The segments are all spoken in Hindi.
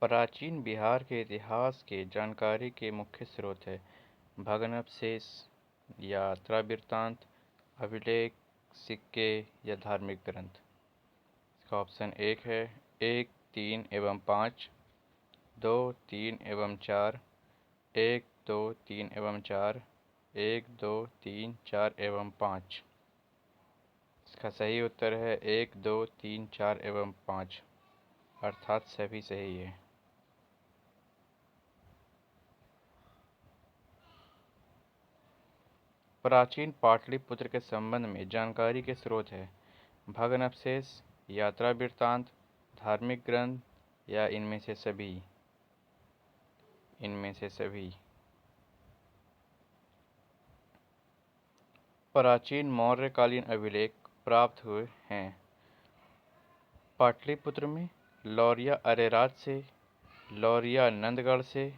प्राचीन बिहार के इतिहास के जानकारी के मुख्य स्रोत है भग्नावशेष, यात्रा-वृत्तांत, अभिलेख, सिक्के या धार्मिक ग्रंथ। इसका ऑप्शन 1 है 1, 3 एवं 5, 2, 3 एवं 4, 1, 2, 3 एवं 4, 1, 2, 3, 4 एवं 5। इसका सही उत्तर है 1, 2, 3, 4 एवं 5, अर्थात सभी सही है। प्राचीन पाटलिपुत्र के संबंध में जानकारी के स्रोत है भग्नावशेष, यात्रा वृत्तांत, धार्मिक ग्रंथ या इनमें से सभी। प्राचीन मौर्यकालीन अभिलेख प्राप्त हुए हैं पाटलिपुत्र में लौरिया अरेराज से, लौरिया नंदगढ़ से,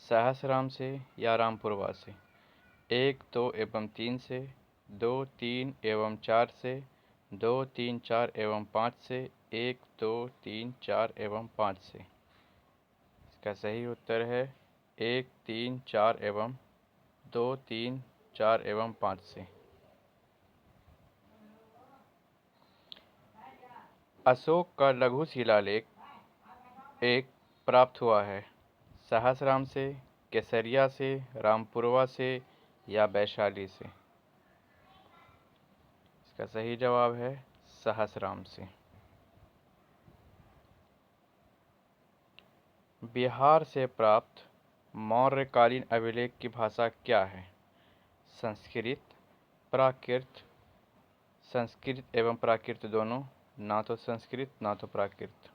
सहसराम से या रामपुरवा से। 1, 2 एवं 3 से, 2, 3 एवं 4 से, 2, 3, 4 एवं 5 से, 1, 2, 3, 4 एवं 5 से। इसका सही उत्तर है 1, 3, 4 एवं 2, 3, 4 एवं 5 से। अशोक का लघु शिलालेख एक प्राप्त हुआ है सहसराम से, केसरिया से, रामपुरवा से या वैशाली से। इसका सही जवाब है सहसराम से। बिहार से प्राप्त मौर्यकालीन अभिलेख की भाषा क्या है? संस्कृत, प्राकृत, संस्कृत एवं प्राकृत दोनों, ना तो संस्कृत ना तो प्राकृत।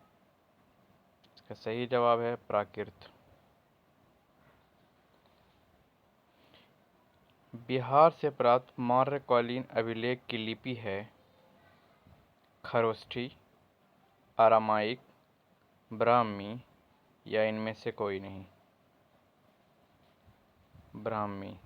इसका सही जवाब है प्राकृत। बिहार से प्राप्त मौर्यकालीन अभिलेख की लिपि है खरोष्ठी, अरामाइक, ब्राह्मी या इनमें से कोई नहीं। ब्राह्मी।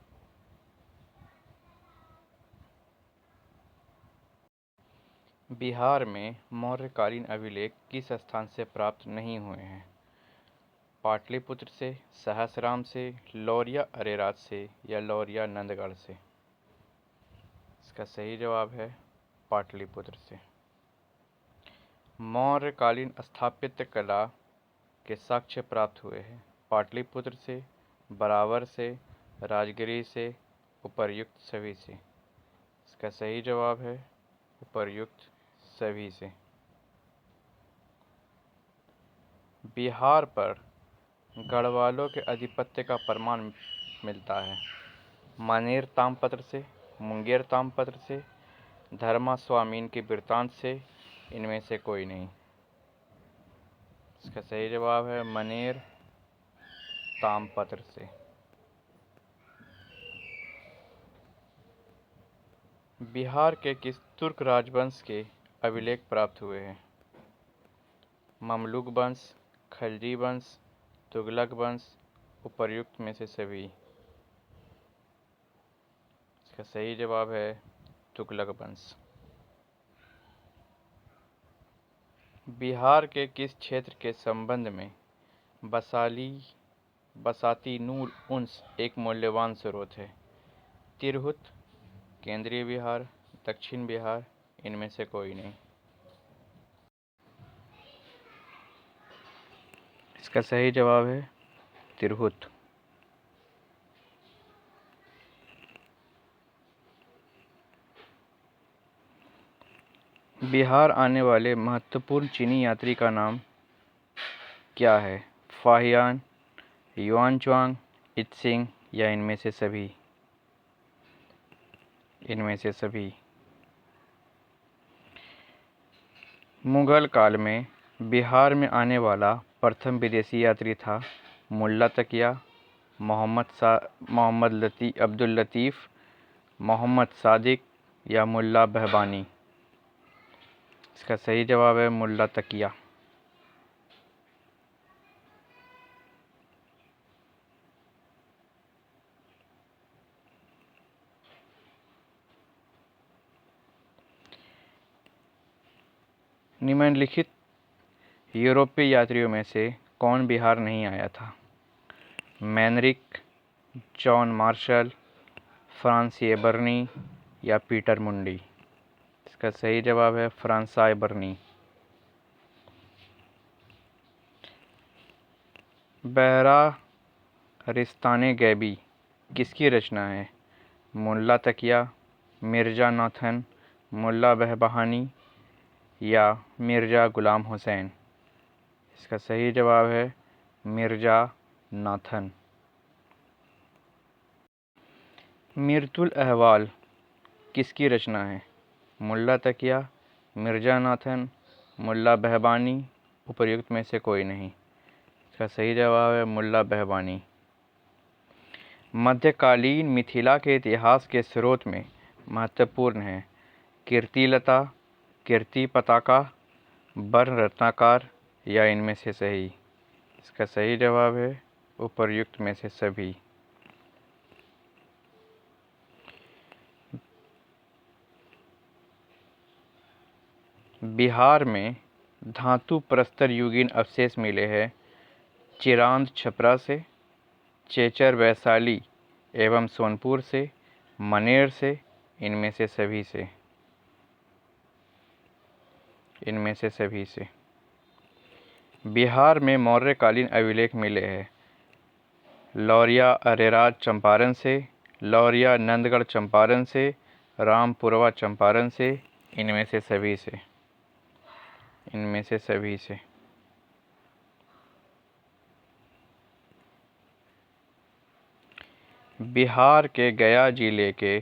बिहार में मौर्यकालीन अभिलेख किस स्थान से प्राप्त नहीं हुए हैं? पाटलिपुत्र से, सहसराम से, लौरिया अरेराज से या लौरिया नंदगढ़ से। इसका सही जवाब है पाटलिपुत्र से। मौर्यकालीन स्थापत्य कला के साक्ष्य प्राप्त हुए हैं पाटलिपुत्र से, बरावर से, राजगिरी से, उपर्युक्त सभी से। इसका सही जवाब है उपर्युक्त सभी से। बिहार पर गढ़वालों के आधिपत्य का प्रमाण मिलता है मनेर ताम्रपत्र से, मुंगेर ताम्रपत्र से, धर्मा स्वामीन के वृत्तांत से, इनमें से कोई नहीं। इसका सही जवाब है मनेर ताम्रपत्र से। बिहार के किस तुर्क राजवंश के अभिलेख प्राप्त हुए हैं? ममलूक वंश, खलजी वंश, तुगलक वंश, उपर्युक्त में से सभी। इसका सही जवाब है तुगलक वंश। बिहार के किस क्षेत्र के संबंध में बसाती नूर उन्स एक मूल्यवान स्रोत है? तिरहुत, केंद्रीय बिहार, दक्षिण बिहार, इनमें से कोई नहीं। इसका सही जवाब है तिरहुत। बिहार आने वाले महत्वपूर्ण चीनी यात्री का नाम क्या है? फाहियान, युआनच्वांग, इत्सिंग या इनमें से सभी। मुगल काल में बिहार में आने वाला प्रथम विदेशी यात्री था मुल्ला तकिया, मोहम्मद अब्दुल लतीफ़, मोहम्मद सादिक या मुल्ला बहबानी। इसका सही जवाब है मुल्ला तकिया। निम्नलिखित यूरोपीय यात्रियों में से कौन बिहार नहीं आया था? मैनरिक, जॉन मार्शल, फ्रांसिए बर्नी या पीटर मुंडी? इसका सही जवाब है फ्रांसाई बर्नी। बहरारिस्ताने गैबी किसकी रचना है? मुल्ला तकिया, मिर्ज़ा नाथन, मुल्ला बहबहानी या मिर्ज़ा ग़ुलाम हुसैन? इसका सही जवाब है मिर्ज़ा नाथन। मिर्तुल अहवाल किसकी रचना है? मुल्ला तकिया, मिर्ज़ा नाथन, मुल्ला बहबानी, उपर्युक्त में से कोई नहीं। इसका सही जवाब है मुल्ला बहबानी। मध्यकालीन मिथिला के इतिहास के स्रोत में महत्वपूर्ण है कीर्तिलता, कीर्ति पताका, वर्ण रत्नाकर या इनमें से सही? इसका सही जवाब है उपर्युक्त में से सभी। बिहार में धातु प्रस्तर युगीन अवशेष मिले हैं चिरांद छपरा से, चेचर वैशाली एवं सोनपुर से, मनेर से, इनमें से सभी से। इनमें से सभी से। बिहार में मौर्यकालीन अभिलेख मिले हैं लौरिया अरेराज चंपारण से, लौरिया नंदगढ़ चंपारण से, रामपुरवा चंपारण से, इनमें से सभी से। इनमें से सभी से। बिहार के गया जिले के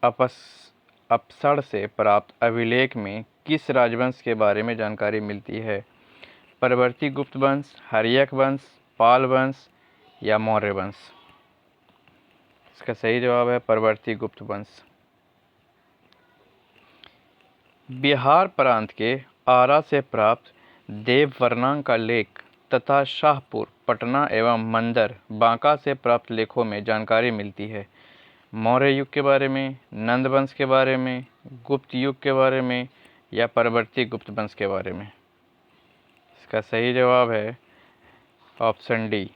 अपसड़ से प्राप्त अभिलेख में किस राजवंश के बारे में जानकारी मिलती है? परवर्ती गुप्त वंश, हर्यक वंश, पाल वंश या मौर्य वंश? इसका सही जवाब है परवर्ती गुप्त वंश। बिहार प्रांत के आरा से प्राप्त देववर्णांग का लेख तथा शाहपुर, पटना एवं मंदर, बांका से प्राप्त लेखों में जानकारी मिलती है मौर्य युग के बारे में, नंद वंश के बारे में, गुप्त युग के बारे में या परवर्ती गुप्त वंश के बारे में? इसका सही जवाब है ऑप्शन डी,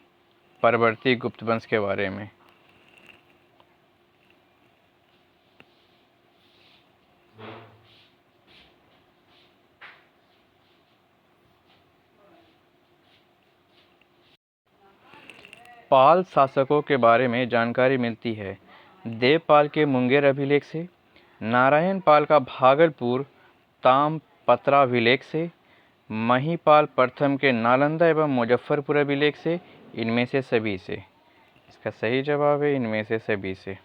परवर्ती गुप्त वंश के बारे में। पाल शासकों के बारे में जानकारी मिलती है देवपाल के मुंगेर अभिलेख से, नारायण पाल का भागलपुर ताम्रपत्र अभिलेख से, महीपाल प्रथम के नालंदा एवं मुजफ्फरपुर अभिलेख से, इनमें से सभी से? इसका सही जवाब है इनमें से सभी से।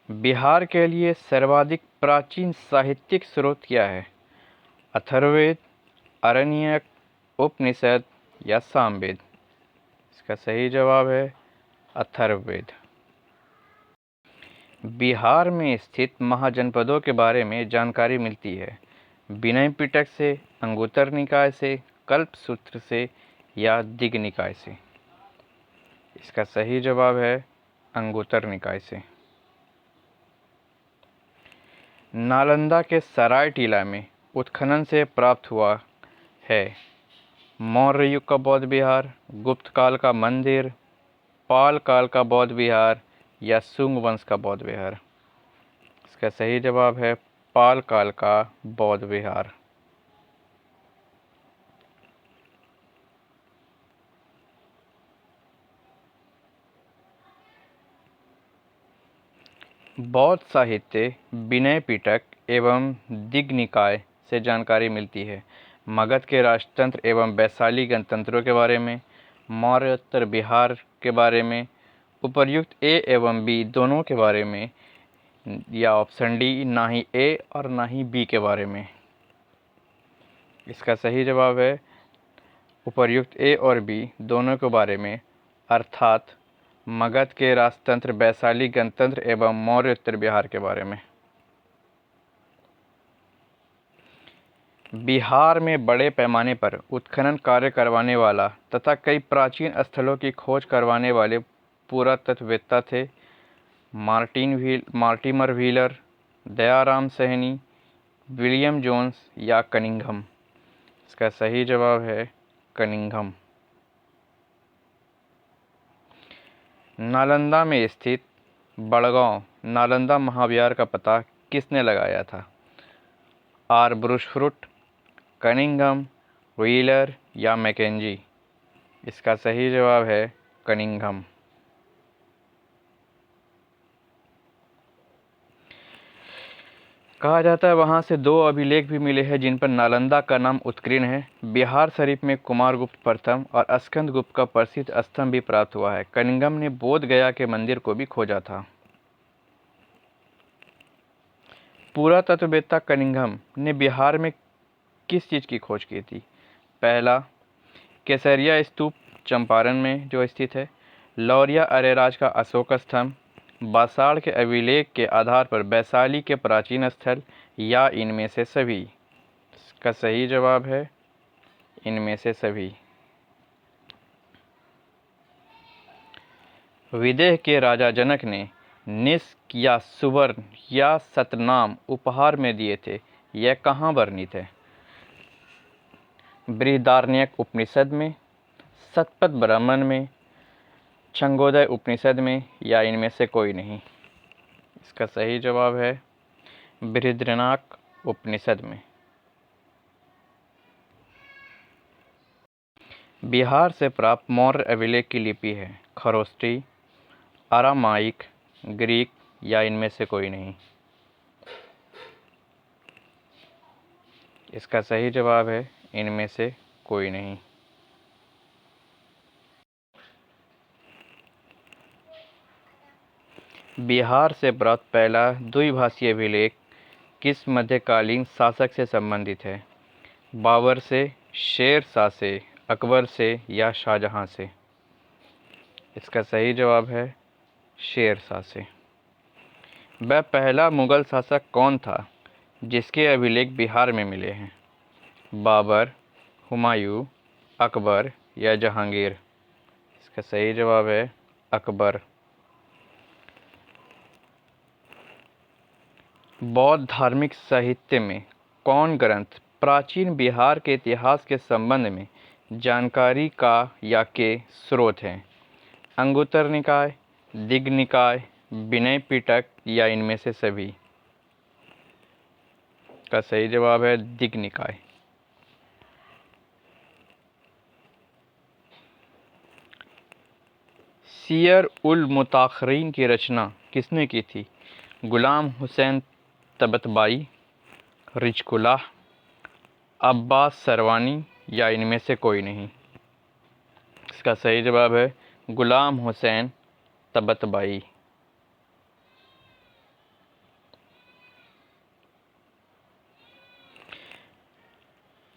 बिहार के लिए सर्वाधिक प्राचीन साहित्यिक स्रोत क्या है? अथर्ववेद, आरण्यक, उपनिषद या सामवेद? इसका सही जवाब है अथर्ववेद। बिहार में स्थित महाजनपदों के बारे में जानकारी मिलती है विनय पिटक से, अंगुत्तर निकाय से, कल्पसूत्र से या दिग् निकाय से? इसका सही जवाब है अंगुत्तर निकाय से। नालंदा के सराय टीला में उत्खनन से प्राप्त हुआ है मौर्य युग का बौद्ध विहार, गुप्त काल का मंदिर, पाल काल का बौद्ध विहार या शुंग वंश का बौद्ध विहार? इसका सही जवाब है पाल काल का बौद्ध विहार। बौद्ध साहित्य विनय पिटक एवं दिग् निकाय से जानकारी मिलती है मगध के राजतंत्र एवं वैशाली गणतंत्रों के बारे में, मौर्योत्तर बिहार के बारे में, उपर्युक्त ए एवं बी दोनों के बारे में या ऑप्शन डी ना ही ए और ना ही बी के बारे में? इसका सही जवाब है उपर्युक्त ए और बी दोनों के बारे में, अर्थात मगध के राजतंत्र, वैशाली गणतंत्र एवं मौर्योत्तर बिहार के बारे में। बिहार में बड़े पैमाने पर उत्खनन कार्य करवाने वाला तथा कई प्राचीन स्थलों की खोज करवाने वाले पुरातत्ववेत्ता थे Mortimer Wheeler, Dayaram Saini, William Jones या कनिंघम? इसका सही जवाब है कनिंघम। नालंदा में स्थित बड़गांव नालंदा महाविहार का पता किसने लगाया था? आर ब्रूशफ्रूट, कनिंघम, व्हीलर या मैकेंजी? इसका सही जवाब है कनिंघम। कहा जाता है वहाँ से 2 अभिलेख भी मिले हैं जिन पर नालंदा का नाम उत्कीर्ण है। बिहार शरीफ में कुमारगुप्त प्रथम और स्कंदगुप्त का प्रसिद्ध स्तंभ भी प्राप्त हुआ है। कनिंघम ने बोध गया के मंदिर को भी खोजा था। पुरातत्ववेत्ता कनिंघम ने बिहार में किस चीज़ की खोज की थी? पहला, केसरिया स्तूप चंपारण में जो स्थित है, लौरिया अरेराज का अशोक स्तंभ, बासाड़ के अभिलेख के आधार पर वैशाली के प्राचीन स्थल, या इनमें से सभी? इसका सही जवाब है इनमें से सभी। विदेह के राजा जनक ने निष्क या सुवर्ण या सतनाम उपहार में दिए थे, यह कहाँ वर्णित है? बृहदारण्यक उपनिषद में, शतपथ ब्राह्मण में, छंगोदय उपनिषद में, या इनमें से कोई नहीं? इसका सही जवाब है बृहद्रनाक उपनिषद में। बिहार से प्राप्त मौर्य अभिलेख की लिपि है खरोष्टी, अरामाइक, ग्रीक, या इनमें से कोई नहीं? इसका सही जवाब है इनमें से कोई नहीं। बिहार से प्राप्त पहला द्विभाषीय अभिलेख किस मध्यकालीन शासक से संबंधित है? बाबर से, शेर शाह से, अकबर से, या शाहजहां से? इसका सही जवाब है शेर शाह से। वह पहला मुगल शासक कौन था जिसके अभिलेख बिहार में मिले हैं? बाबर, हुमायूं, अकबर, या जहांगीर? इसका सही जवाब है अकबर। बौद्ध धार्मिक साहित्य में कौन ग्रंथ प्राचीन बिहार के इतिहास के संबंध में जानकारी का या के स्रोत हैं? अंगुत्तर निकाय, दिग्ग निकाय, विनय पिटक, या इनमें से सभी? का सही जवाब है दिग्ग निकाय। सियर उल मुताखरीन की रचना किसने की थी? गुलाम हुसैन तबतबाई, रिजकुल्लाह, अब्बास सरवानी, या इनमें से कोई नहीं? इसका सही जवाब है गुलाम हुसैन तबतबाई।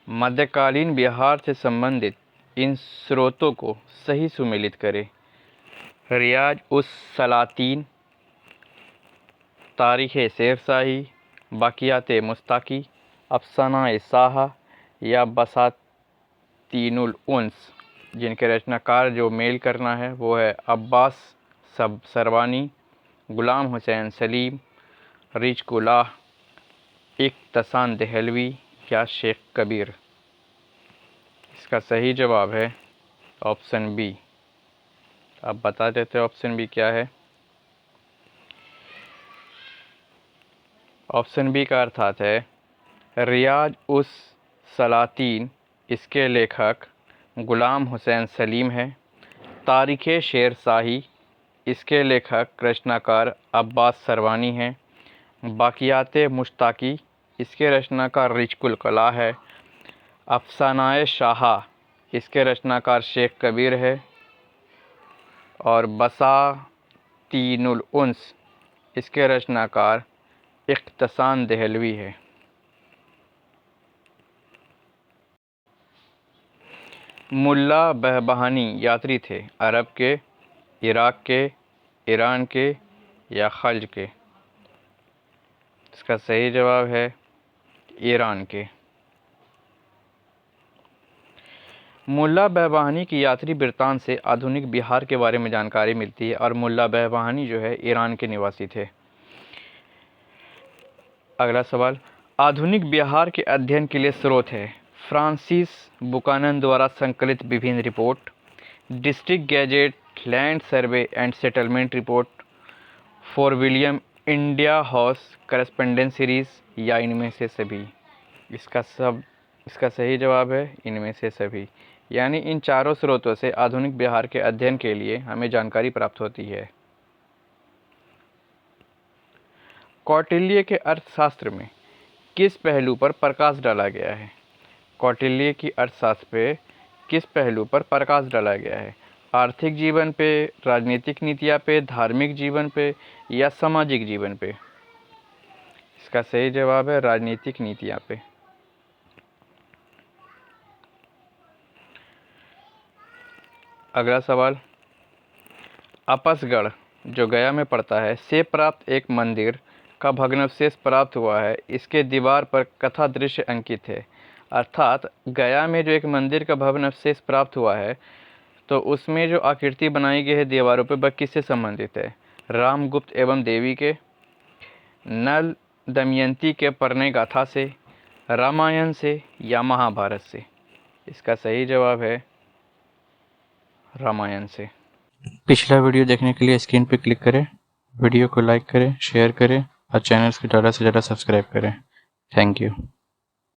मध्यकालीन बिहार से संबंधित इन स्रोतों को सही सुमेलित करें। रियाज उस सलातीन, तारीख़ शेरशाही, बाक़ियात मुश्ताकी, अफसाना शाह, या बसातीनुल उन्स? जिनके रचनाकार जो मेल करना है वो है अब्बास सरवानी, गुलाम हुसैन सलीम, रिजकुल्लाह, इख्तसान देहलवी, या शेख कबीर? इसका सही जवाब है ऑप्शन बी। आप बता देते ऑप्शन बी क्या है? ऑप्शन बी का अर्थात है रियाज उस सलातीन, इसके लेखक गुलाम हुसैन सलीम है। तारीख़ शेरशाही, इसके लेखक रचनाकार अब्बास सरवानी हैं। बाक़ियात मुश्ताकी, इसके रचनाकार रिजकुल्लाह है। अफसानाए शाह, इसके रचनाकार शेख कबीर है। और बसातीनुल उन्स, इसके रचनाकार इख्तसान देहलवी है। मुल्ला बहबहानी यात्री थे अरब के, इराक के, ईरान के, या खल्ज के? इसका सही जवाब है ईरान के। मुल्ला बहबहानी की यात्री वृत्तांत से आधुनिक बिहार के बारे में जानकारी मिलती है और मुल्ला बहबहानी जो है ईरान के निवासी थे। अगला सवाल, आधुनिक बिहार के अध्ययन के लिए स्रोत है फ्रांसिस बुकानन द्वारा संकलित विभिन्न report, district gadget, land survey and settlement report, for William, India house correspondence series, या इनमें से सभी? इसका सही जवाब है इनमें से सभी। यानी इन चारों स्रोतों से आधुनिक बिहार के अध्ययन के लिए हमें जानकारी प्राप्त होती है। कौटिल्य के अर्थशास्त्र में किस पहलू पर प्रकाश डाला गया है? कौटिल्य की अर्थशास्त्र पे किस पहलू पर प्रकाश डाला गया है? आर्थिक जीवन पे, राजनीतिक नीतियाँ पे, धार्मिक जीवन पे, या सामाजिक जीवन पे? इसका सही जवाब है राजनीतिक नीतियाँ पे। अगला सवाल, आपसगढ़ जो गया में पड़ता है से प्राप्त एक मंदिर का भग्नावशेष प्राप्त हुआ है। इसके दीवार पर कथा दृश्य अंकित है। अर्थात गया में जो एक मंदिर का भग्नावशेष प्राप्त हुआ है तो उसमें जो आकृति बनाई गई है दीवारों पर वह किससे संबंधित है? रामगुप्त एवं देवी के, नल दमयंती के परिणय गाथा से, रामायण से, या महाभारत से? इसका सही जवाब है रामायण से। पिछला वीडियो देखने के लिए स्क्रीन पर क्लिक करें, वीडियो को लाइक करें, शेयर करें और चैनल को ज़्यादा से ज़्यादा सब्सक्राइब करें। Thank you.